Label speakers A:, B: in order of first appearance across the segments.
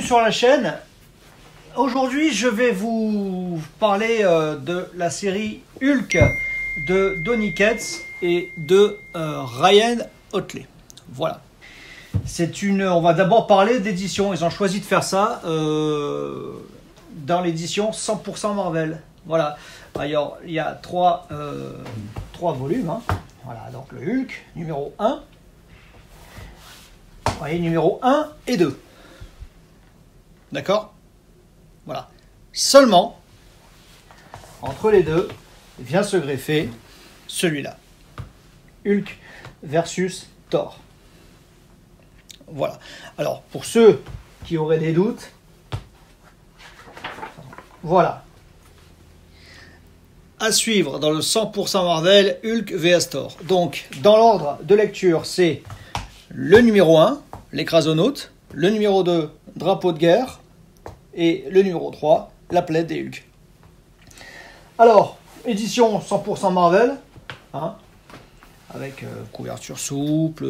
A: sur la chaîne. Aujourd'hui, je vais vous parler de la série Hulk de Donny Cates et de Ryan Ottley. Voilà. On va d'abord parler d'édition. Ils ont choisi de faire ça dans l'édition 100% Marvel. Voilà. Alors, il y a trois volumes. Hein. Voilà. Donc le Hulk numéro 1. Vous voyez, numéro 1 et 2. D'accord ? Voilà. Seulement, entre les deux, vient se greffer celui-là. Hulk versus Thor. Voilà. Alors, pour ceux qui auraient des doutes, voilà. À suivre dans le 100% Marvel, Hulk vs Thor. Donc, dans l'ordre de lecture, c'est le numéro 1, l'écrasonaute, le numéro 2, drapeau de guerre, et le numéro 3, la planète des Hulk. Alors, édition 100% Marvel, hein, avec couverture souple,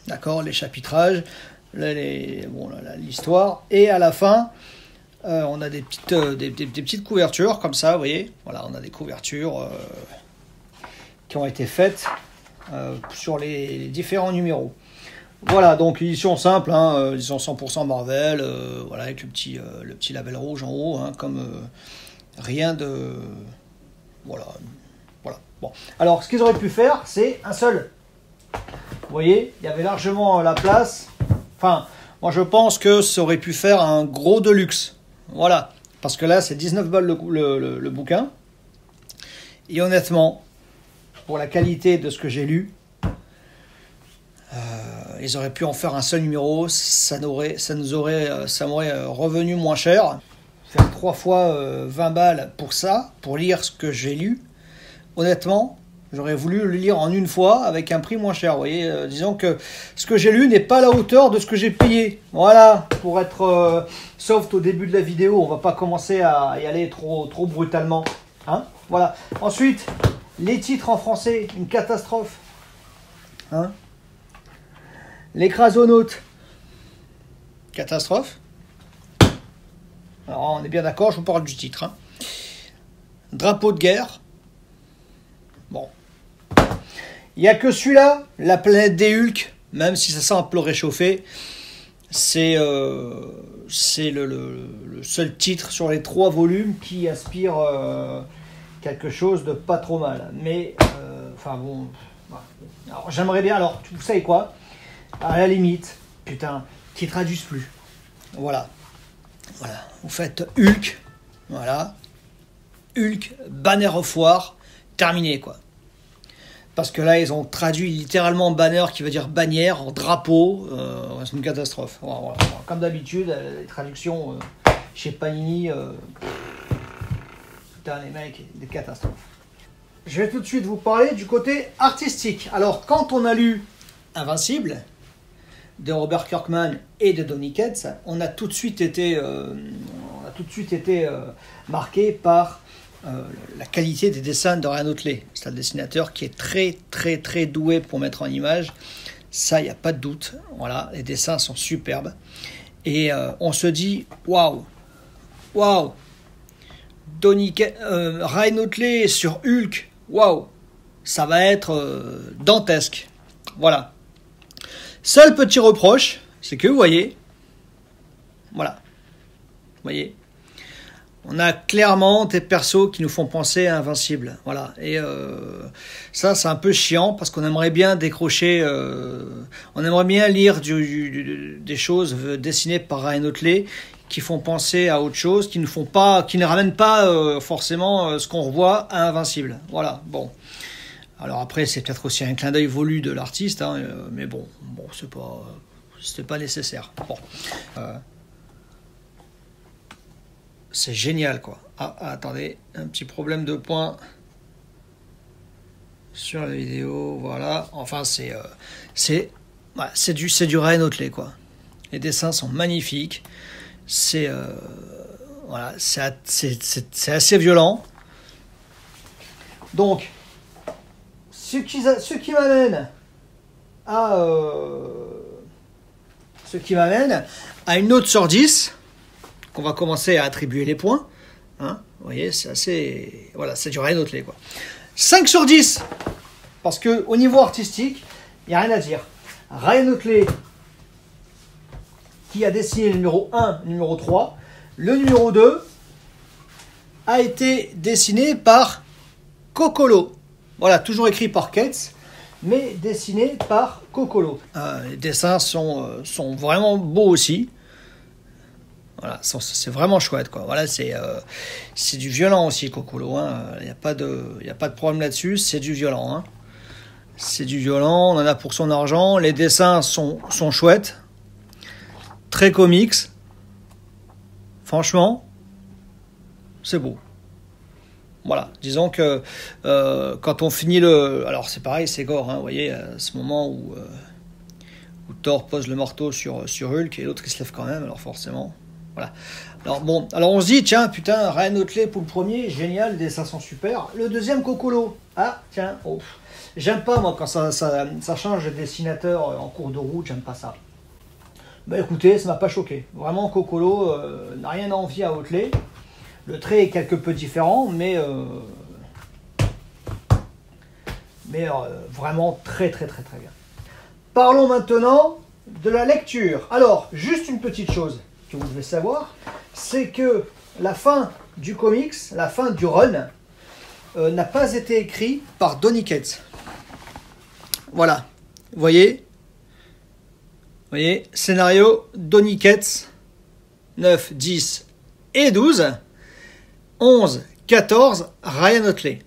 A: d'accord, les chapitrages, l'histoire, et à la fin, on a des petites couvertures comme ça, vous voyez, voilà, on a des couvertures qui ont été faites sur les différents numéros. Voilà, donc édition simple, hein, édition 100% Marvel, voilà, avec le petit label rouge en haut, hein, comme rien de... Voilà. Bon. Alors, ce qu'ils auraient pu faire, c'est un seul. Vous voyez, il y avait largement la place. Enfin, moi je pense que ça aurait pu faire un gros deluxe. Voilà, parce que là, c'est 19 balles le bouquin. Et honnêtement, pour la qualité de ce que j'ai lu, ils auraient pu en faire un seul numéro, ça m'aurait revenu moins cher. Faire 3 fois 20 balles pour ça, pour lire ce que j'ai lu. Honnêtement, j'aurais voulu le lire en une fois avec un prix moins cher. Vous voyez, disons que ce que j'ai lu n'est pas à la hauteur de ce que j'ai payé. Voilà, pour être soft au début de la vidéo, on va pas commencer à y aller trop brutalement. Hein, voilà. Ensuite, les titres en français, une catastrophe. Hein, l'écrasonaute, catastrophe. Alors on est bien d'accord, je vous parle du titre. Hein. Drapeau de guerre. Bon. Il n'y a que celui-là, la planète des Hulk, même si ça sent un peu réchauffé. C'est le seul titre sur les 3 volumes qui aspire quelque chose de pas trop mal. Mais, enfin bon. Alors j'aimerais bien, alors vous savez quoi ? À la limite, putain, qui traduisent plus. Voilà. Vous faites Hulk. Voilà. Hulk, Banner of War, terminé, quoi. Parce que là, ils ont traduit littéralement banner, qui veut dire bannière, en drapeau. C'est une catastrophe. Voilà. Comme d'habitude, les traductions chez Panini, putain, les mecs, des catastrophes. Je vais tout de suite vous parler du côté artistique. Alors, quand on a lu Invincible de Robert Kirkman et de Donny Cates, on a tout de suite été marqué par la qualité des dessins de Ryan Ottley. C'est un dessinateur qui est très très très doué pour mettre en image. Ça, il n'y a pas de doute. Voilà, les dessins sont superbes. Et on se dit, waouh, Ryan Ottley sur Hulk, waouh, ça va être dantesque. Voilà. Seul petit reproche, c'est que vous voyez, voilà, vous voyez, on a clairement des persos qui nous font penser à Invincible, voilà, et ça c'est un peu chiant parce qu'on aimerait bien décrocher, on aimerait bien lire des choses dessinées par Ryan Ottley qui font penser à autre chose, qui ne ramènent pas forcément ce qu'on revoit à Invincible, voilà, bon. Alors après, c'est peut-être aussi un clin d'œil voulu de l'artiste, hein, mais bon, c'était pas nécessaire. Bon, c'est génial, quoi. Attendez, un petit problème de point sur la vidéo, voilà. Enfin, c'est du Ryan Ottley, quoi. Les dessins sont magnifiques. C'est assez violent. Donc, ce qui m'amène à Ce qui m'amène à une note sur 10, qu'on va commencer à attribuer les points. Hein, vous voyez, c'est assez... Voilà, c'est du Ryan Otley, quoi. 5 sur 10, parce qu'au niveau artistique, il n'y a rien à dire. Ryan Otley, qui a dessiné le numéro 1, le numéro 3. Le numéro 2 a été dessiné par Kokolo. Voilà, toujours écrit par Ketz, mais dessiné par Kokolo. Les dessins sont vraiment beaux aussi. Voilà, c'est vraiment chouette, quoi. Voilà, c'est du violent aussi, Kokolo. Il n'y a pas de problème là-dessus, c'est du violent. Hein. C'est du violent, on en a pour son argent. Les dessins sont chouettes. Très comics. Franchement, c'est beau. Voilà, disons que quand on finit le... Alors c'est pareil, c'est gore, hein, vous voyez, à ce moment où Thor pose le marteau sur Hulk et l'autre il se lève quand même, alors forcément... Voilà. Alors bon, alors on se dit, tiens, putain, Ryan Otley pour le premier, génial, les dessins sont super. Le deuxième, Kokolo. Ah, tiens, oh. J'aime pas, moi, quand ça change de dessinateur en cours de route, j'aime pas ça. Bah écoutez, ça m'a pas choqué. Vraiment, Kokolo n'a rien à envier à Otley. Le trait est quelque peu différent, mais vraiment très très très très bien. Parlons maintenant de la lecture. Alors, juste une petite chose que vous devez savoir, c'est que la fin du comics, la fin du run, n'a pas été écrite par Donny Cates. Voilà, vous voyez, scénario Donny Cates, 9, 10 et 12, 11, 14, Ryan Otley.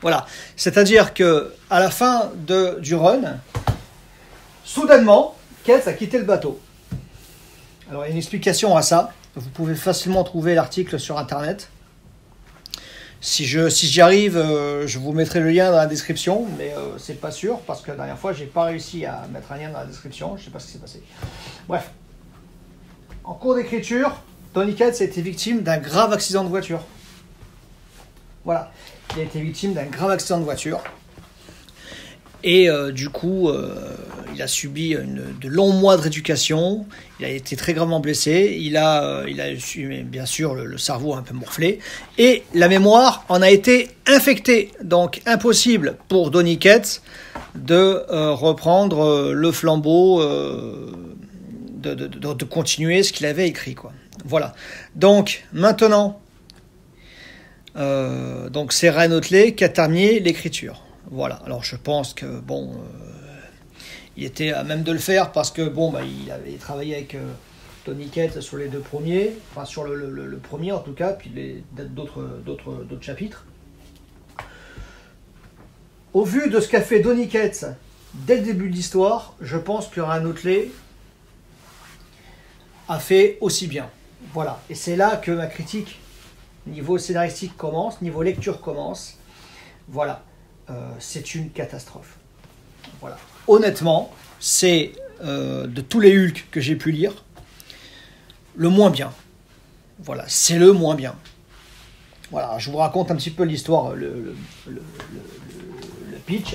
A: Voilà, c'est-à-dire que à la fin du run, soudainement, Cates a quitté le bateau. Alors, il y a une explication à ça. Vous pouvez facilement trouver l'article sur Internet. Si j'y arrive, je vous mettrai le lien dans la description, mais c'est pas sûr, parce que la dernière fois, j'ai pas réussi à mettre un lien dans la description. Je sais pas ce qui s'est passé. Bref. En cours d'écriture, Donny Cates a été victime d'un grave accident de voiture. Voilà. Il a été victime d'un grave accident de voiture. Et du coup, il a subi de longs mois de rééducation. Il a été très gravement blessé. Il a eu, bien sûr, le cerveau un peu morflé. Et la mémoire en a été infectée. Donc, impossible pour Donny Cates de reprendre le flambeau, de continuer ce qu'il avait écrit, quoi. Voilà. Donc, maintenant, c'est Ryan Otley qui a terminé l'écriture. Voilà, alors je pense que, bon, il était à même de le faire parce que, bon, il avait travaillé avec Donny Cates sur les deux premiers, enfin sur le premier en tout cas, puis d'autres chapitres. Au vu de ce qu'a fait Donny Cates dès le début de l'histoire, je pense que Ryan Otley a fait aussi bien. Voilà, et c'est là que ma critique, niveau scénaristique commence, niveau lecture commence. Voilà. C'est une catastrophe. Voilà. Honnêtement, c'est de tous les Hulk que j'ai pu lire, le moins bien. Voilà, c'est le moins bien. Voilà, je vous raconte un petit peu l'histoire, le pitch.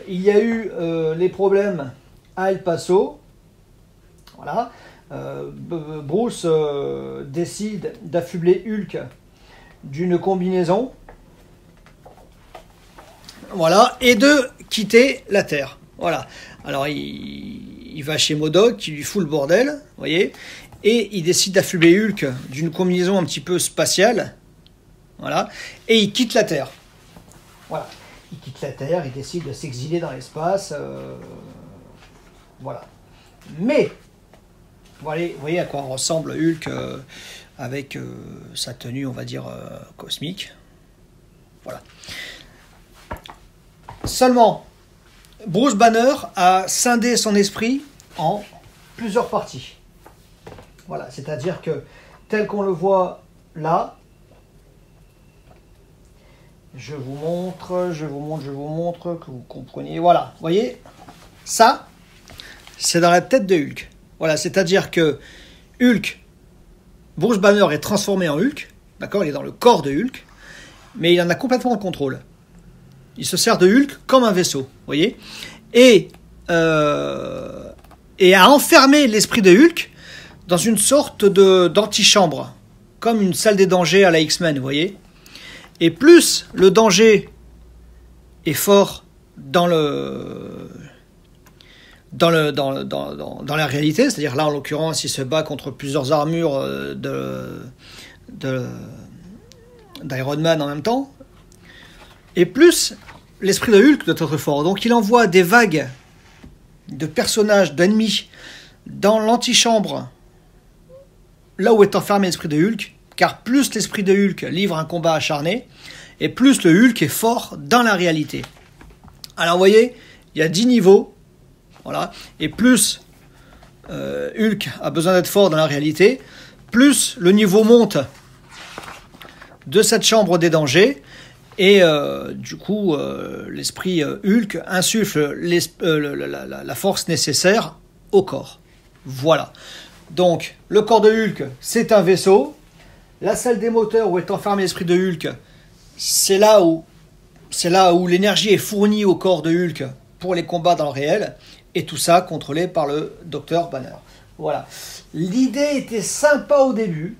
A: Il y a eu les problèmes à El Paso. Voilà. Bruce décide d'affubler Hulk d'une combinaison. Voilà, et de quitter la Terre. Voilà. Alors, il va chez MODOK, qui lui fout le bordel, vous voyez, et il décide d'affubler Hulk d'une combinaison un petit peu spatiale. Voilà. Et il quitte la Terre. Voilà. Il quitte la Terre, il décide de s'exiler dans l'espace. Voilà. Mais, vous voyez à quoi ressemble Hulk avec sa tenue, on va dire, cosmique. Voilà. Seulement, Bruce Banner a scindé son esprit en plusieurs parties. Voilà, c'est-à-dire que tel qu'on le voit là, je vous montre, que vous compreniez. Voilà, vous voyez, ça, c'est dans la tête de Hulk. Voilà, c'est-à-dire que Hulk, Bruce Banner est transformé en Hulk, d'accord, il est dans le corps de Hulk, mais il en a complètement le contrôle. Il se sert de Hulk comme un vaisseau, vous voyez. Et et a enfermé l'esprit de Hulk dans une sorte d'antichambre, comme une salle des dangers à la X-Men, vous voyez. Et plus le danger est fort dans la réalité, c'est-à-dire là en l'occurrence il se bat contre plusieurs armures d'Iron Man en même temps, et plus l'esprit de Hulk doit être fort. Donc il envoie des vagues de personnages, d'ennemis dans l'antichambre, là où est enfermé l'esprit de Hulk, car plus l'esprit de Hulk livre un combat acharné, et plus le Hulk est fort dans la réalité. Alors vous voyez, il y a 10 niveaux, voilà, et plus Hulk a besoin d'être fort dans la réalité, plus le niveau monte de cette chambre des dangers, et du coup l'esprit Hulk insuffle la force nécessaire au corps. Voilà. Donc le corps de Hulk, c'est un vaisseau. La salle des moteurs où est enfermé l'esprit de Hulk, c'est là où l'énergie est fournie au corps de Hulk pour les combats dans le réel, et tout ça contrôlé par le Dr Banner. Voilà. L'idée était sympa au début,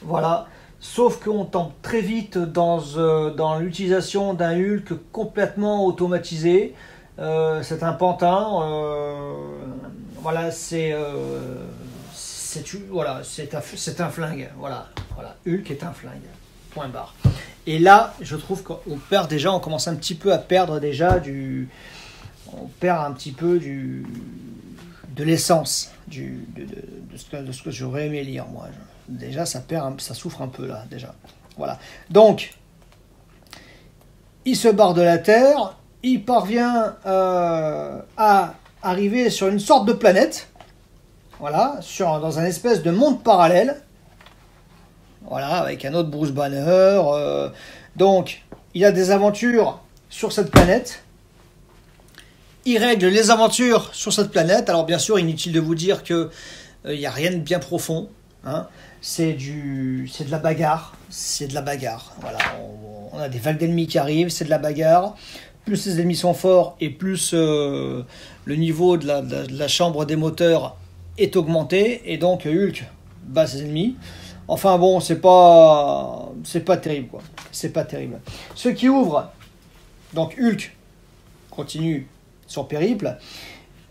A: voilà, sauf qu'on tombe très vite dans l'utilisation d'un Hulk complètement automatisé. C'est un pantin, voilà, c'est un flingue, voilà, Hulk est un flingue, point barre. Et là, je trouve qu'on perd déjà, on commence un petit peu à perdre déjà on perd un petit peu de l'essence de ce que j'aurais aimé lire, moi. Déjà, ça souffre un peu là, déjà. Voilà. Donc, il se barre de la Terre, il parvient à arriver sur une sorte de planète, voilà, dans un espèce de monde parallèle, voilà, avec un autre Bruce Banner. Donc, il a des aventures sur cette planète. Il règle les aventures sur cette planète. Alors, bien sûr, inutile de vous dire qu'il n'y a rien de bien profond. Hein. C'est de la bagarre. C'est de la bagarre. Voilà, on a des vagues d'ennemis qui arrivent. C'est de la bagarre. Plus les ennemis sont forts et plus le niveau de la chambre des moteurs est augmenté. Et donc, Hulk bat ses ennemis. Enfin bon, c'est pas terrible, quoi. C'est pas terrible. Ce qui ouvre, donc Hulk continue son périple,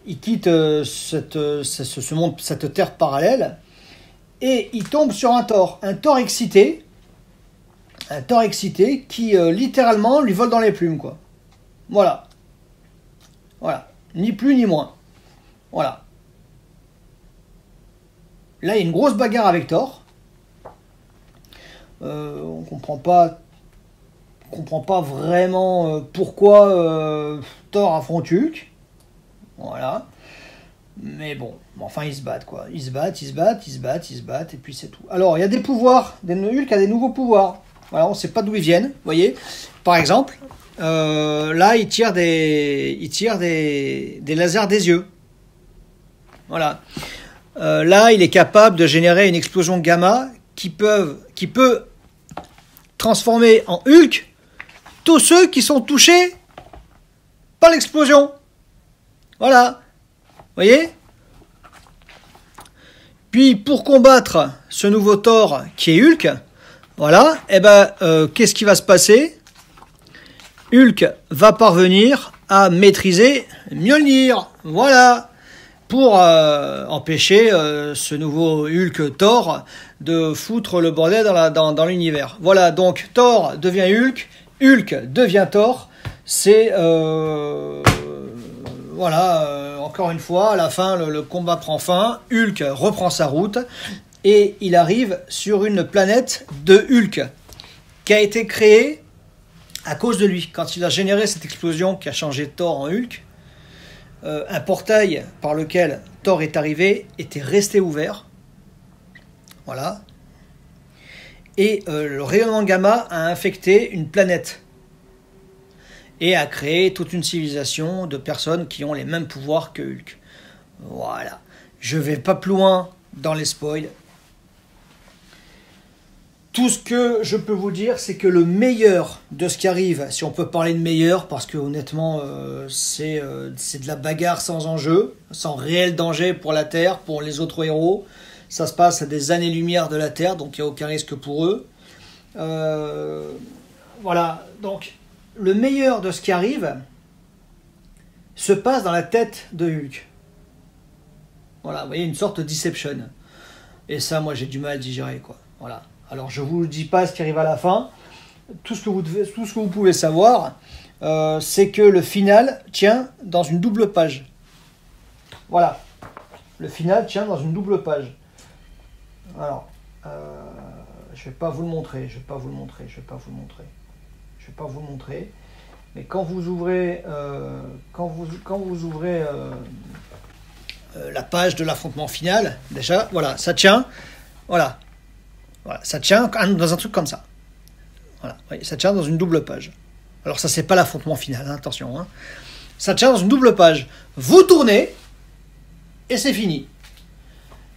A: il quitte ce monde, cette terre parallèle, et il tombe sur un Thor excité, qui littéralement lui vole dans les plumes, quoi. Voilà, ni plus ni moins. Voilà. Là, il y a une grosse bagarre avec Thor. On comprend pas vraiment pourquoi Thor affronte Hulk. Voilà. Mais bon, enfin ils se battent, quoi. Ils se battent, et puis c'est tout. Alors, il y a des pouvoirs. Hulk a des nouveaux pouvoirs. Voilà, on ne sait pas d'où ils viennent, vous voyez. Par exemple, là, il tire des lasers des yeux. Voilà. Là, il est capable de générer une explosion gamma qui peut transformer en Hulk tous ceux qui sont touchés par l'explosion. Voilà. Vous voyez ? Puis, pour combattre ce nouveau Thor qui est Hulk, voilà, qu'est-ce qui va se passer ? Hulk va parvenir à maîtriser Mjolnir. Voilà. Pour empêcher ce nouveau Hulk Thor de foutre le bordel dans l'univers. Voilà, donc Thor devient Hulk, Hulk devient Thor. C'est encore une fois, à la fin, le combat prend fin, Hulk reprend sa route, et il arrive sur une planète de Hulk, qui a été créée à cause de lui. Quand il a généré cette explosion qui a changé Thor en Hulk, un portail par lequel Thor est arrivé était resté ouvert. Voilà. Et le rayonnement gamma a infecté une planète et a créé toute une civilisation de personnes qui ont les mêmes pouvoirs que Hulk. Voilà. Je vais pas plus loin dans les spoils. Tout ce que je peux vous dire, c'est que le meilleur de ce qui arrive, si on peut parler de meilleur, parce que honnêtement, c'est de la bagarre sans enjeu, sans réel danger pour la Terre, pour les autres héros. Ça se passe à des années-lumière de la Terre, donc il n'y a aucun risque pour eux. Voilà, donc le meilleur de ce qui arrive se passe dans la tête de Hulk. Voilà, vous voyez, une sorte de deception. Et ça, moi, j'ai du mal à digérer, quoi. Voilà. Alors, je ne vous dis pas ce qui arrive à la fin. Tout ce que vous pouvez savoir, c'est que le final tient dans une double page. Voilà. Le final tient dans une double page. Alors, je ne vais pas vous le montrer. Mais quand vous ouvrez, la page de l'affrontement final, déjà, voilà, ça tient. Voilà, ça tient dans un truc comme ça. Voilà, ça tient dans une double page. Alors ça, c'est pas l'affrontement final, hein, attention. Hein. Ça tient dans une double page. Vous tournez et c'est fini.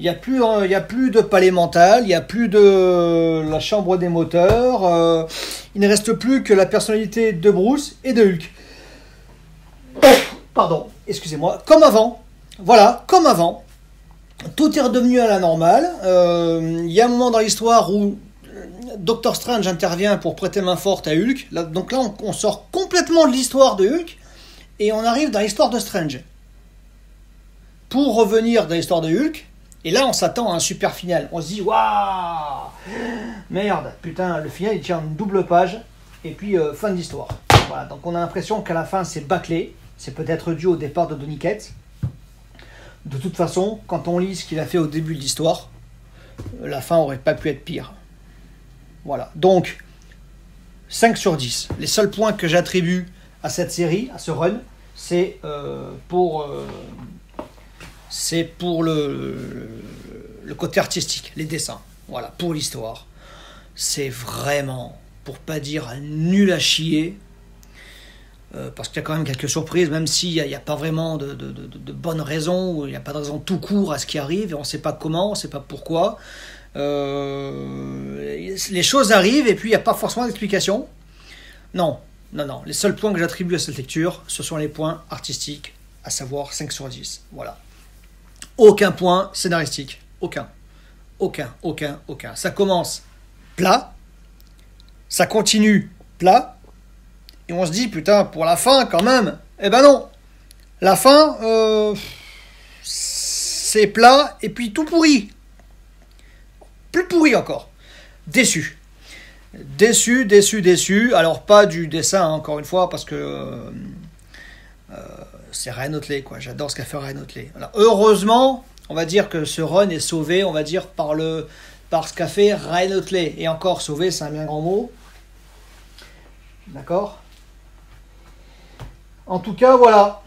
A: Il n'y a plus de palais mental, il n'y a plus de la chambre des moteurs. Il ne reste plus que la personnalité de Bruce et de Hulk. Pardon, excusez-moi. Comme avant. Voilà, comme avant. Tout est redevenu à la normale. Il y a un moment dans l'histoire où Doctor Strange intervient pour prêter main forte à Hulk. Donc là, on sort complètement de l'histoire de Hulk et on arrive dans l'histoire de Strange. Pour revenir dans l'histoire de Hulk, et là, on s'attend à un super final. On se dit, waouh, merde, putain, le final, il tient une double page et puis fin de l'histoire. Voilà, donc on a l'impression qu'à la fin, c'est bâclé. C'est peut-être dû au départ de Donny Cates. De toute façon, quand on lit ce qu'il a fait au début de l'histoire, la fin aurait pas pu être pire. Voilà. Donc, 5 sur 10. Les seuls points que j'attribue à cette série, à ce run, c'est pour le côté artistique, les dessins. Voilà, pour l'histoire. C'est vraiment, pour pas dire nul à chier, parce qu'il y a quand même quelques surprises, même s'il n'y a pas vraiment de bonnes raisons, ou il n'y a pas de raison tout court à ce qui arrive, et on ne sait pas comment, on ne sait pas pourquoi. Les choses arrivent, et puis il n'y a pas forcément d'explication. Non. Les seuls points que j'attribue à cette lecture, ce sont les points artistiques, à savoir 5 sur 10. Voilà. Aucun point scénaristique. Aucun. Ça commence plat, ça continue plat, et on se dit, putain, pour la fin, quand même. Eh ben non. La fin, c'est plat, et puis tout pourri. Plus pourri encore. Déçu. Alors, pas du dessin, encore une fois, parce que c'est Ryan Otley, quoi. J'adore ce qu'a fait Ryan Otley. Alors, heureusement, on va dire que ce run est sauvé, on va dire, par ce qu'a fait Ryan Otley. Et encore, sauvé, c'est un bien grand mot. D'accord ? En tout cas, voilà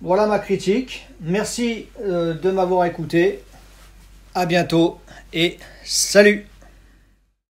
A: ma critique. Merci de m'avoir écouté. À bientôt et salut!